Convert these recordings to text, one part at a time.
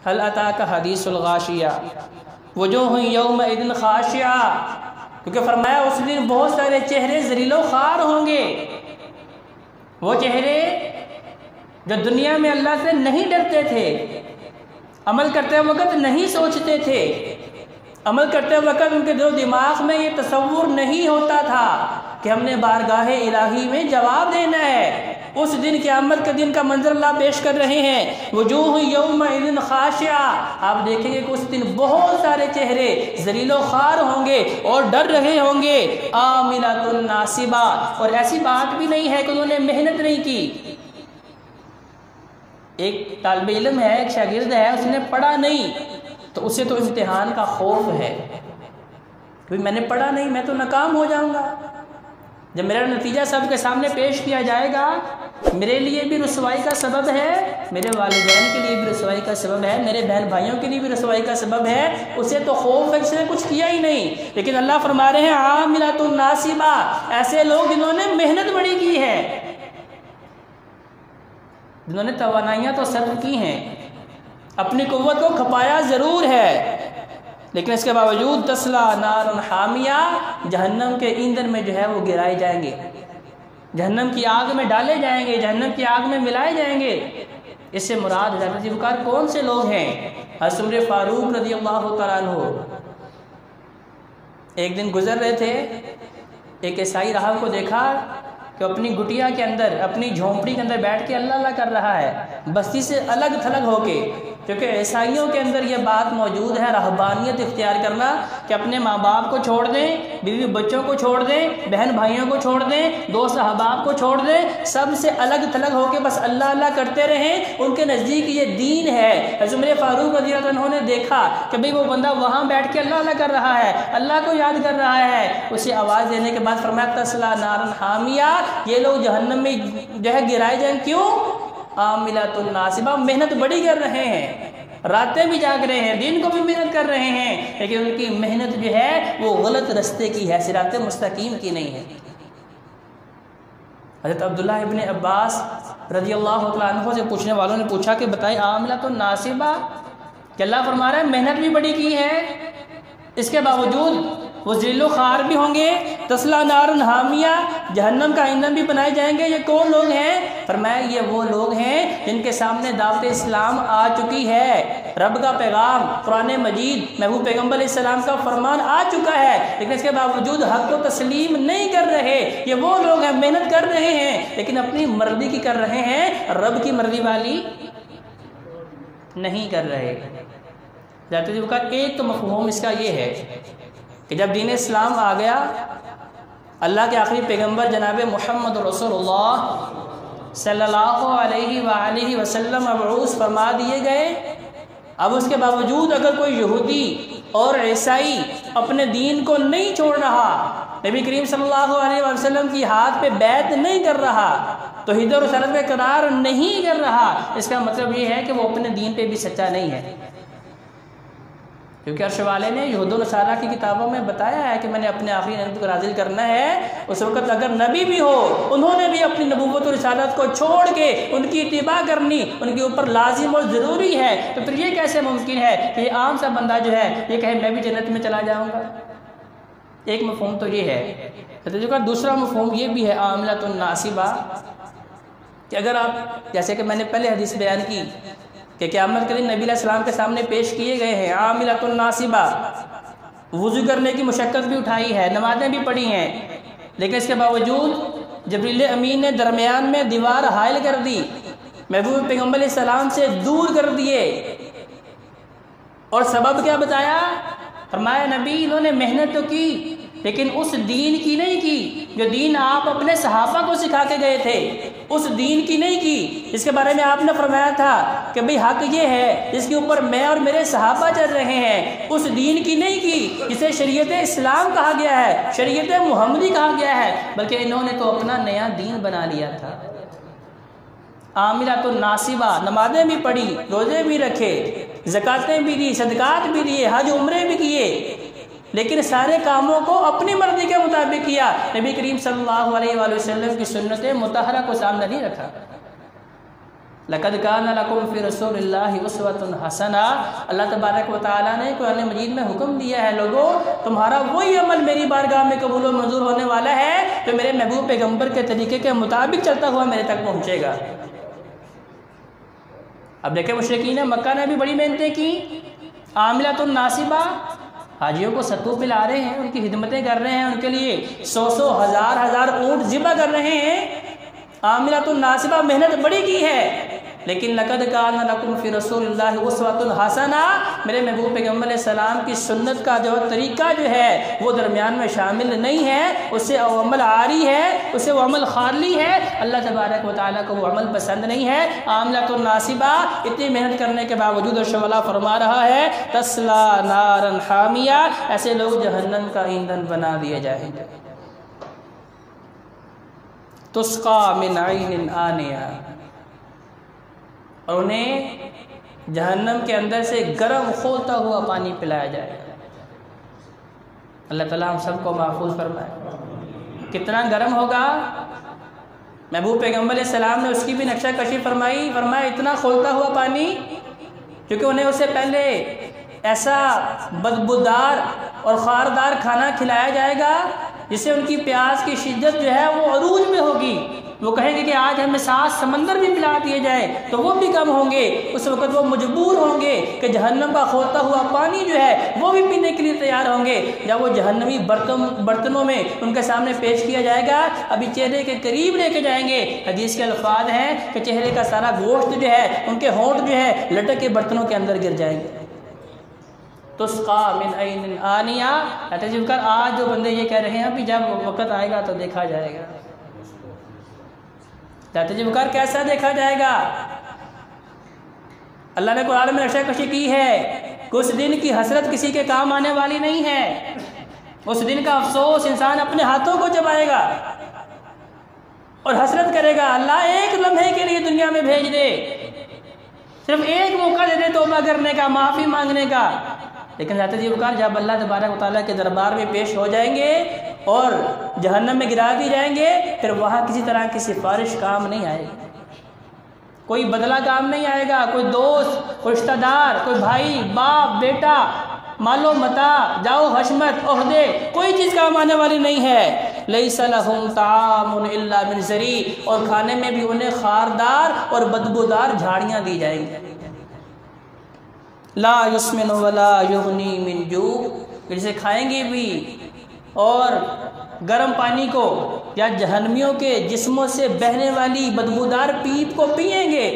हल अताका हदीसुल गाशिया वजूह यौमइदिन खाशिया, क्योंकि फरमाया उस दिन बहुत सारे चेहरे ज़लीलो ख़ार होंगे। वो चेहरे जो दुनिया में अल्लाह से नहीं डरते थे, अमल करते वक्त नहीं सोचते थे, अमल करते वक्त उनके दिल दिमाग में ये तसव्वुर नहीं होता था कि हमने बारगाह इलाही में जवाब देना है। उस दिन क़यामत के दिन का मंजर अल्लाह पेश कर रहे हैं। वजूह यौमइदिन खाशिया, आप देखेंगे कि उस दिन बहुत सारे चेहरे ज़लीलो ख़ार होंगे और डर रहे होंगे। आमिलतुन नासिबा, और ऐसी बात भी नहीं है कि उन्होंने मेहनत नहीं की। एक तालिब इल्म है, एक शागिर्द है, उसने पढ़ा नहीं तो उसे तो इम्तिहान का खौफ है, क्योंकि मैंने पढ़ा नहीं, मैं तो नाकाम हो जाऊंगा। जब मेरा नतीजा सबके सामने पेश किया जाएगा, मेरे लिए भी रुसवाई का सबब है, मेरे वालिदैन के लिए भी रुसवाई का सबब है, मेरे बहन भाइयों के लिए भी रुसवाई का सबब है। उसे तो खौफ है, उसने कुछ किया ही नहीं। लेकिन अल्लाह फरमा रहे हैं आमिलतुन नासिबा, ऐसे लोग जिन्होंने मेहनत बड़ी की है, जिन्होंने तवानाइयाँ तो सर्व की हैं, अपनी कुव्वत को खपाया ज़रूर है, लेकिन इसके बावजूद तस्ला नारुन हामिया, जहन्नम के ईंधन में जो है वो गिराए जाएंगे, जहन्नम की आग में डाले जाएंगे, जहन्नम की आग में मिलाए जाएंगे। इससे मुराद हज़रत ज़ुल्फ़िकार कौन से लोग हैं? हज़रत उमर फ़ारूक रज़ियल्लाहु तआला अन्हु एक दिन गुजर रहे थे, एक ईसाई राहब को देखा कि अपनी गुटिया के अंदर, अपनी झोंपड़ी के अंदर बैठ के अल्लाह अल्लाह कर रहा है, बस्ती से अलग थलग होके। क्योंकि ईसाइयों के अंदर ये बात मौजूद है, रहबानियत इख्तियार करना, कि अपने माँ बाप को छोड़ दें, बीवी बच्चों को छोड़ दें, बहन भाइयों को छोड़ दें, दोस्त अहबाब को छोड़ दें, सबसे अलग थलग होके बस अल्लाह अल्लाह करते रहें। उनके नज़दीक ये दीन है। हज़रत उमर फ़ारूक रज़ियल्लाहु अन्हु ने देखा कि भाई वो बंदा वहाँ बैठ के अल्लाह अल्लाह कर रहा है, अल्लाह को याद कर रहा है। उसे आवाज़ देने के बाद फरमाया तस्ला नारन हामिया, ये लोग जहन्नम में जो है गिराए जाएं। क्यों? आमिलतुन नासिबा, मेहनत बड़ी कर रहे हैं, रातें भी जाग रहे हैं, दिन को भी मेहनत कर रहे हैं, लेकिन उनकी मेहनत जो है वो गलत रास्ते की है, सिराते मुस्तकीम की नहीं है। हज़रत अब्दुल्लाह इब्न अब्बास रज़ियल्लाहु तआला अन्हु से पूछने वालों ने पूछा कि बताइए आमिलतुन नासिबा, कि अल्लाह फरमा रहा है मेहनत भी बड़ी की है, इसके बावजूद वो ज़लीलो ख़ार भी होंगे, तस्ला नारुन हामिया, जहन्नम का ईंधन भी बनाए जाएंगे। ये कौन लोग हैं? फरमाया ये वो लोग हैं जिनके सामने दावत इस्लाम आ चुकी है, रब का पैगाम कुरान मजीद महबूब पैगम्बर अलैहिस्सलाम का फरमान आ चुका है, लेकिन इसके बावजूद हक़ को तस्लीम नहीं कर रहे। ये वो लोग हैं, मेहनत कर रहे हैं लेकिन अपनी मर्जी की कर रहे हैं, रब की मर्जी वाली नहीं कर रहे। जाते का एक तो मफ़हूम इसका ये है कि जब दीन इस्लाम आ गया, अल्लाह के आखिरी पैगंबर जनाब मुहम्मद रसूलुल्लाह सल्लल्लाहु अलैहि वसल्लम मबऊस फरमा दिए गए। अब उसके बावजूद अगर कोई यहूदी और ईसाई अपने दीन को नहीं छोड़ रहा, नबी करीम सल्लल्लाहु अलैहि वसल्लम की हाथ पे बैत नहीं कर रहा, तो तौहीद और रिसालत में इकरार नहीं कर रहा, इसका मतलब ये है कि वो अपने दीन पे भी सच्चा नहीं है। क्योंकि अर्श वाले ने यहूद और नसारा की किताबों में बताया है कि मैंने अपने आखिरी नबी को नाज़िल करना है। उस वक़्त अगर नबी भी हो, उन्होंने भी अपनी नबूवत और रिसालत को छोड़ के उनकी इत्तिबा करनी उनके ऊपर लाजिम और ज़रूरी है। तो फिर ये कैसे मुमकिन है कि ये आम सा बंदा जो है ये कहे मैं भी जन्नत में चला जाऊँगा? एक मफ़हूम तो ये है। दूसरा मफ़हूम ये भी है आमिलतुन नासिबा, कि अगर आप, जैसे कि मैंने पहले हदीस बयान की कि क़यामत के दिन नबी अलैहिस्सलाम के सामने पेश किए गए हैं आमिलतुन नासिबा, वुज़ू करने की मुशक्क़त भी उठाई है, नमाज़ें भी पढ़ी हैं, लेकिन इसके बावजूद जबरील अमीन ने दरमियान में दीवार हायल कर दी, महबूब पैगम्बर अलैहिस्सलाम से दूर कर दिए। और सबब क्या बताया? फरमाया नबी इन्होंने मेहनत तो की लेकिन उस दीन की नहीं की जो दीन आप अपने सहाबा को सिखा के गए थे, उस दीन की नहीं की जिसके बारे में आपने फरमाया था कि भाई हक ये है जिसके ऊपर मैं और मेरे सहाबा चल रहे हैं। उस दीन की नहीं की जिसे शरीयत इस्लाम कहा गया है, शरीयत मुहम्मदी कहा गया है, बल्कि इन्होंने तो अपना नया दीन बना लिया था। आमिलतुन नासिबा, नमाज़ें भी पढ़ी, रोज़े भी रखे, ज़कातें भी दी, सदकात भी दिए, हज उम्रे भी किए, लेकिन सारे कामों को अपनी मर्जी के मुताबिक किया। नबी करीम सल्लल्लाहु अलैहि वसल्लम की सुन्नत मुतहरा को सामने नहीं रखा। लक़द कान लकुम फ़ी रसूलिल्लाहि उस्वतुन हसना। अल्लाह तबारक व तआला ने कुरान मजीद में हुक्म दिया है, लोगों तुम्हारा वही अमल मेरी बारगाह में कबूल व मंजूर होने वाला है जो मेरे महबूब पैगम्बर के तरीके के मुताबिक चलता हुआ मेरे तक पहुँचेगा। अब देखें मुशरिकीन मक्का ने भी बड़ी मेहनतें की। आमिलतुन नासिबा, हाजियों को सत्तू पिला रहे हैं, उनकी खिदमतें कर रहे हैं, उनके लिए 100 हजार ऊँट ज़िबा कर रहे हैं। आमिलतुन नासिबा, मेहनत बड़ी की है, लेकिन लक़द कान लकुम फ़ी रसूलिल्लाहि उस्वतुन हसना, मेरे महबूब पैगम्बर सलाम की सुन्नत का जो तरीका जो है वो दरमियान में शामिल नहीं है, उससे वो अमल आरी है, उससे वो अमल खाली है। अल्लाह तबारक व तआला को वो अमल पसंद नहीं है। आमिलतुन नासिबा, इतनी मेहनत करने के बावजूद शवला फरमा रहा है तस्ला नारन हामिया, ऐसे लोग जहन्नम का ईंधन बना दिए जाएंगे। तुस्का मिन ऐनिन आनिया, और उन्हें जहन्नम के अंदर से गर्म खोलता हुआ पानी पिलाया जाएगा। अल्लाह ताला हम सबको महफूज फरमाए। कितना गर्म होगा, महबूब पैगम्बर सलाम ने उसकी भी नक्शा कशी फरमाया इतना खोलता हुआ पानी, क्योंकि उन्हें उससे पहले ऐसा बदबूदार और खारदार खाना खिलाया जाएगा जिससे उनकी प्यास की शिद्दत जो है वो अरूज में होगी। वो कहेंगे कि आज हमें 7 समंदर भी पिला दिए जाए तो वो भी कम होंगे। उस वक़्त वो मजबूर होंगे कि जहन्नम का खोलता हुआ पानी जो है वो भी पीने के लिए तैयार होंगे। जब वो जहन्नमी बर्तनों में उनके सामने पेश किया जाएगा, अभी चेहरे के करीब लेके जाएंगे। हदीस के अल्फाज हैं कि चेहरे का सारा गोश्त जो है, उनके होंठ जो है लटक के बर्तनों के अंदर गिर जाएंगे। तुस्का मिन ऐनिन आनिया, कर आज जो बंदे ये कह रहे हैं अभी जब वक़्त आएगा तो देखा जाएगा। तजुबकार कैसा देखा जाएगा? अल्लाह ने कुरान में नक्शा कशी की है कि उस दिन की हसरत किसी के काम आने वाली नहीं है। उस दिन का अफसोस इंसान अपने हाथों को चबाएगा और हसरत करेगा, अल्लाह एक लम्हे के लिए दुनिया में भेज दे, सिर्फ एक मौका दे दे तौबा करने का, माफ़ी मांगने का। लेकिन तजुबकार जब अल्लाह तबारक व तआला के दरबार में पेश हो जाएंगे और जहन्नम में गिरा दिए जाएंगे, फिर वहाँ किसी तरह की सिफारिश काम नहीं आएगी, कोई बदला काम नहीं आएगा, कोई दोस्त, कोई रिश्तेदार, कोई भाई, बाप, बेटा, मालो मता, जाओ हशमत, ओहदे, कोई चीज़ काम आने वाली नहीं है। लैसा लहुम तामुन इल्ला मिन ज़री, और खाने में भी उन्हें खारदार और बदबूदार झाड़ियाँ दी जाएंगी। ला युस्मिनु वला युगनी मिन जू, जिसे खाएंगे भी और गर्म पानी को या जहन्नमियों के जिस्मों से बहने वाली बदबूदार पीप को पिएंगे,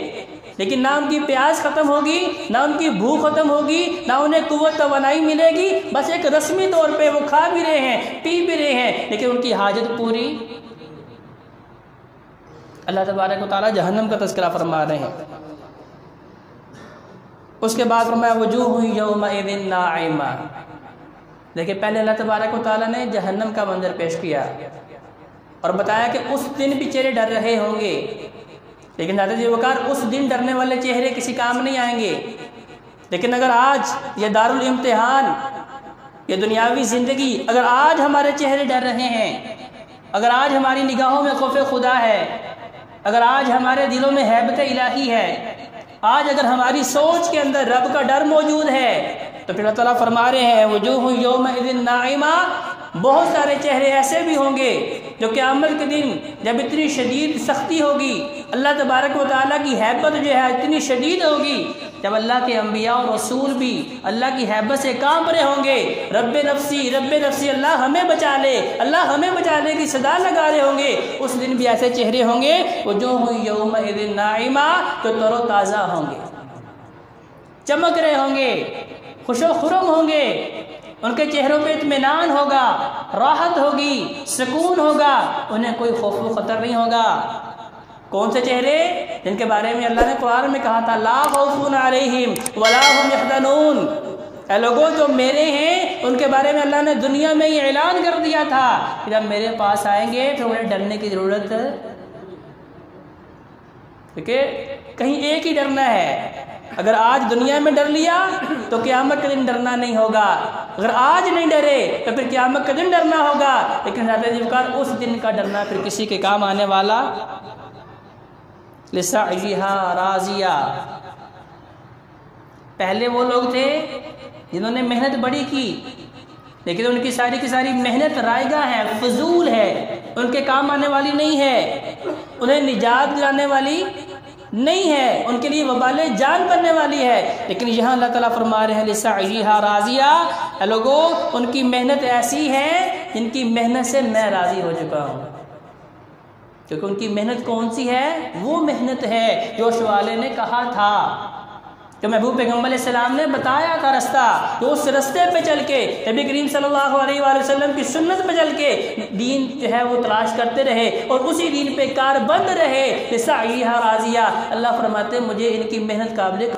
लेकिन ना उनकी प्यास ख़त्म होगी, ना उनकी भूख ख़त्म होगी, ना उन्हें कुव्वत तवानाई मिलेगी। बस एक रस्मी तौर पे वो खा भी रहे हैं, पी भी रहे हैं, लेकिन उनकी हाजत पूरी। अल्लाह तबारक व तआला जहन्नम का तज़किरा फरमा रहे हैं। उसके बाद फरमाया वजूह यौमइज़िन नाइमा। देखिए पहले अल्लाह तबारक व तआला ने जहन्नम का मंजर पेश किया और बताया कि उस दिन भी चेहरे डर रहे होंगे, लेकिन दादा उस दिन डरने वाले चेहरे किसी काम नहीं आएंगे। लेकिन अगर आज ये दारुल इम्तिहान, ये दुनियावी ज़िंदगी, अगर आज हमारे चेहरे डर रहे हैं, अगर आज हमारी निगाहों में खौफ खुदा है, अगर आज हमारे दिलों में हैबत इलाही है, आज अगर हमारी सोच के अंदर रब का डर मौजूद है, तो फिर अल्लाह ताला फरमा रहे हैं वजूह यौमइज़िन नाइमा। बहुत सारे चेहरे ऐसे भी होंगे जो क़यामत के दिन जब इतनी शदीद सख्ती होगी, अल्लाह तबारक व तआला की हैबत जो है इतनी शदीद होगी, जब अल्लाह के अंबिया और रसूल भी अल्लाह की हैबत से कांप रहे होंगे, रब्बे नफ्सी, अल्लाह हमें बचा ले, अल्लाह हमें बचा ले की सदा लगा रहे होंगे। उस दिन भी ऐसे चेहरे होंगे वजूह यौमइज़िन नाइमा, तो तरोताज़ा होंगे, चमक रहे होंगे, खुशो खुरम होंगे, उनके चेहरों पे इत्मीनान होगा, राहत होगी, सुकून होगा, उन्हें कोई खौफ व ख़तर नहीं होगा। कौन से चेहरे? जिनके बारे में अल्लाह ने कुरान में कहा था ला खौफुन अलैहिम वला हुम यहज़नून। ऐ लोगों जो मेरे हैं उनके बारे में अल्लाह ने दुनिया में ये ऐलान कर दिया था कि जब मेरे पास आएंगे तो उन्हें डरने की ज़रूरत है, क्योंकि कहीं एक ही डरना है। अगर आज दुनिया में डर लिया तो क़यामत के दिन डरना नहीं होगा, अगर आज नहीं डरे तो फिर क़यामत के दिन डरना होगा। लेकिन उस दिन का डरना फिर किसी के काम आने वाला लिसाइहा राजिया। पहले वो लोग थे जिन्होंने मेहनत बड़ी की, लेकिन उनकी सारी की सारी मेहनत रायगा है, फजूल है, उनके काम आने वाली नहीं है, उन्हें निजात दिलाने वाली नहीं है, उनके लिए वबाले जान बनने वाली है। लेकिन यहाँ अल्लाह ताला फरमा रहे हैं लिसाइहा राजिया, लोगों उनकी मेहनत ऐसी है जिनकी मेहनत से मैं राज़ी हो चुका हूँ। क्योंकि उनकी मेहनत कौन सी है? वो मेहनत है जो शुआले ने कहा था, जो महबूब पैगम्बर सलाम ने बताया था रास्ता, तो उस रास्ते पे चल के नबी करीम सल्लल्लाहु अलैहि वसल्लम की सुन्नत पे चल के दीन जो है वो तलाश करते रहे और उसी दीन पे कारबंद रहे। लिसाइहा राजिया, अल्लाह फरमाते मुझे इनकी मेहनत काबिल